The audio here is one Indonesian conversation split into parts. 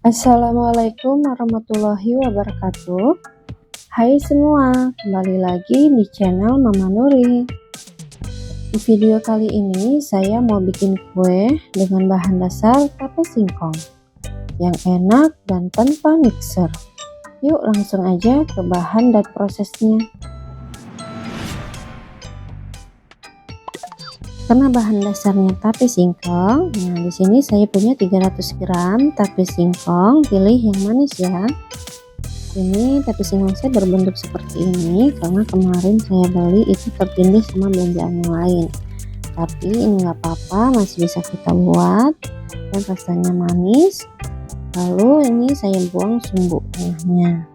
Assalamualaikum warahmatullahi wabarakatuh. Hai semua, kembali lagi di channel Mama Nuri. Di video kali ini saya mau bikin kue dengan bahan dasar tape singkong yang enak dan tanpa mixer. Yuk langsung aja ke bahan dan prosesnya. Karena bahan dasarnya tape singkong, nah di sini saya punya 300 gram tape singkong, pilih yang manis ya. Ini tape singkong saya berbentuk seperti ini karena kemarin saya beli itu tertindih sama belanjaan yang lain. Tapi ini nggak apa-apa, masih bisa kita buat dan rasanya manis. Lalu ini saya buang sumbu tengahnya.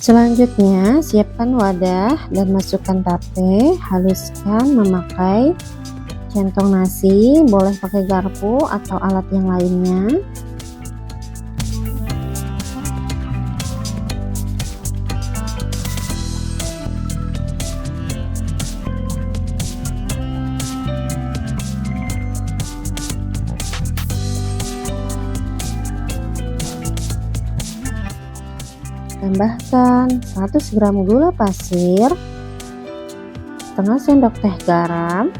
Selanjutnya siapkan wadah dan masukkan tape, haluskan memakai centong nasi, boleh pakai garpu atau alat yang lainnya. Tambahkan 100 gram gula pasir, setengah sendok teh garam,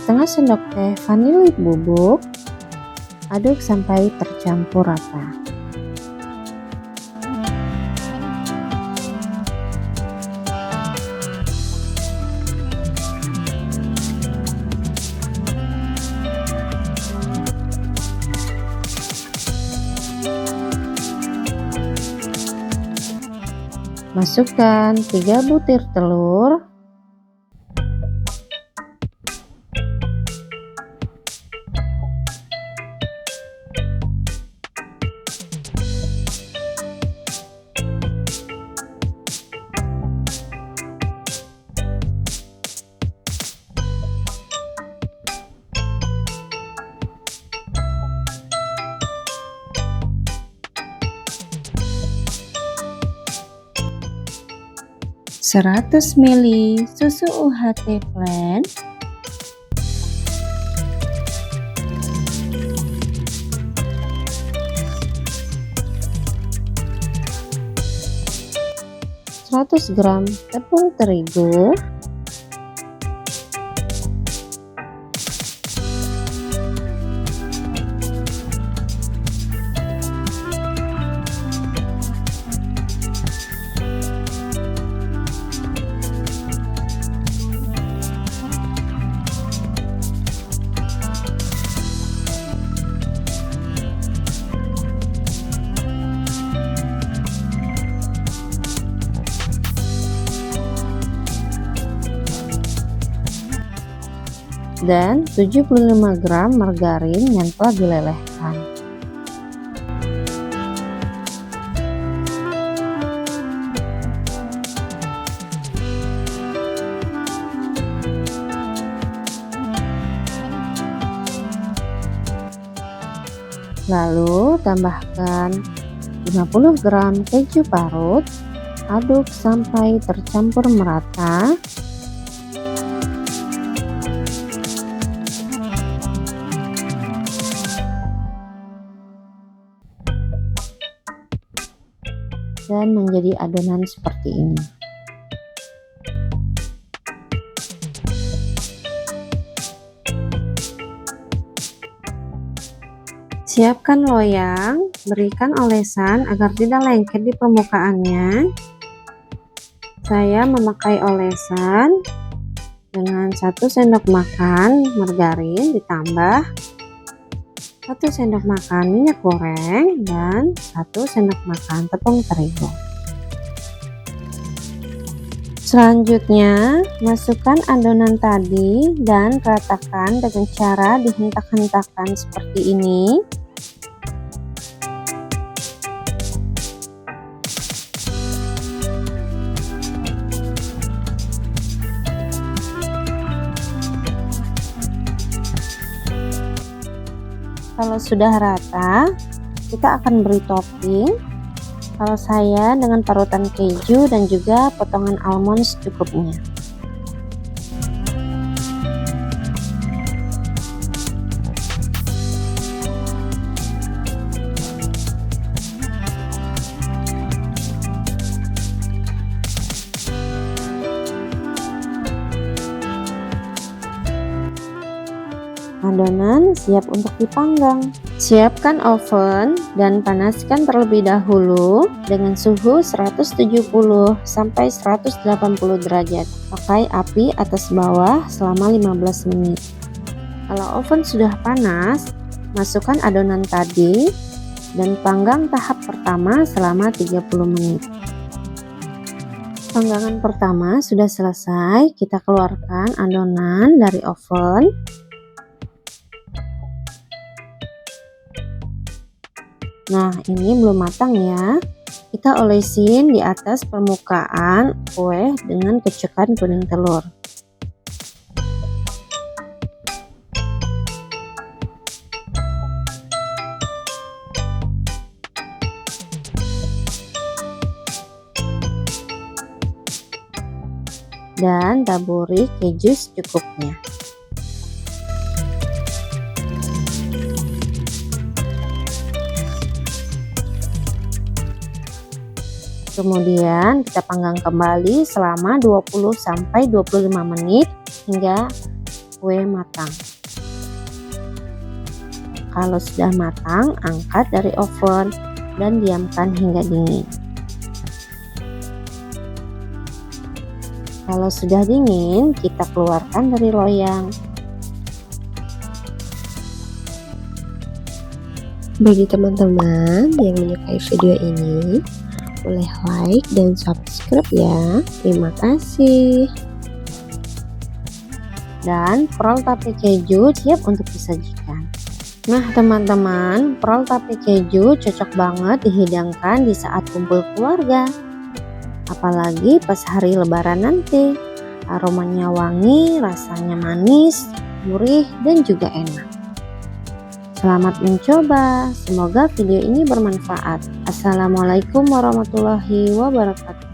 setengah sendok teh vanili bubuk. Aduk sampai tercampur rata. Masukkan 3 butir telur, (100 ml) susu UHT blend, (100 gram) tepung terigu, dan 75 gram margarin yang telah dilelehkan. Lalu tambahkan 50 gram keju parut, aduk sampai tercampur merata. Dan menjadi adonan seperti ini. Siapkan loyang, berikan olesan agar tidak lengket di permukaannya. Saya memakai olesan dengan 1 sendok makan margarin, ditambah 1 sendok makan minyak goreng dan 1 sendok makan tepung terigu. Selanjutnya masukkan adonan tadi dan ratakan dengan cara dihentak-hentakan seperti ini. Kalau sudah rata, kita akan beri topping. Kalau saya dengan parutan keju dan juga potongan almond secukupnya. adonan siap untuk dipanggang. Siapkan oven dan panaskan terlebih dahulu dengan suhu 170 sampai 180 derajat. Pakai api atas bawah selama 15 menit. Kalau oven sudah panas, masukkan adonan tadi dan panggang tahap pertama selama 30 menit. Panggangan pertama sudah selesai, kita keluarkan adonan dari oven. Nah, ini belum matang ya. Kita olesin di atas permukaan kue dengan kecukan kuning telur. Dan taburi keju secukupnya. Kemudian kita panggang kembali selama 20 sampai 25 menit hingga kue matang. Kalau sudah matang, angkat dari oven dan diamkan hingga dingin. Kalau sudah dingin, kita keluarkan dari loyang. Bagi teman-teman yang menyukai video ini, boleh like dan subscribe ya. Terima kasih. Dan prol tape keju siap untuk disajikan. Nah teman-teman, prol tape keju cocok banget dihidangkan di saat kumpul keluarga. Apalagi pas hari lebaran nanti. Aromanya wangi, rasanya manis, gurih, dan juga enak. Selamat mencoba, semoga video ini bermanfaat. Assalamualaikum warahmatullahi wabarakatuh.